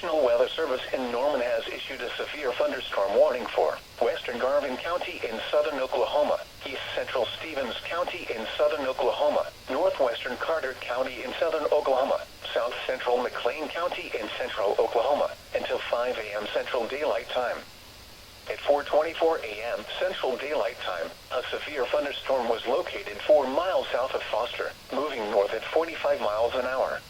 National Weather Service in Norman has issued a severe thunderstorm warning for western Garvin County in southern Oklahoma, east central Stevens County in southern Oklahoma, northwestern Carter County in southern Oklahoma, south central McClain County in central Oklahoma, until 5 a.m. Central Daylight Time. At 4:24 a.m. Central Daylight Time, a severe thunderstorm was located 4 miles south of Foster, moving north at 45 miles an hour.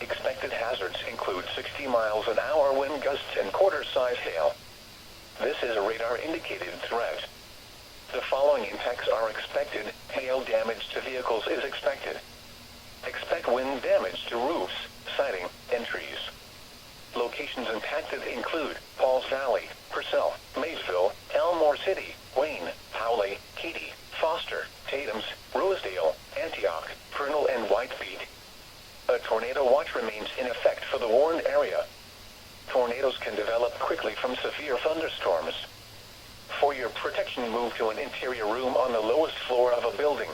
Expected hazards include 60 miles an hour wind gusts and quarter-size hail. This is a radar-indicated threat. The following impacts are expected. Hail damage to vehicles is expected. Expect wind damage to roofs, siding, and trees. Locations impacted include Pauls Valley, Purcell, Maysville, Elmore City, Wayne, Howley, Katy, Foster, Tatums, Rosedale, Antioch, Vernal, and White Peak. A tornado watch remains in effect for the warned area. Tornadoes can develop quickly from severe thunderstorms. For your protection, move to an interior room on the lowest floor of a building.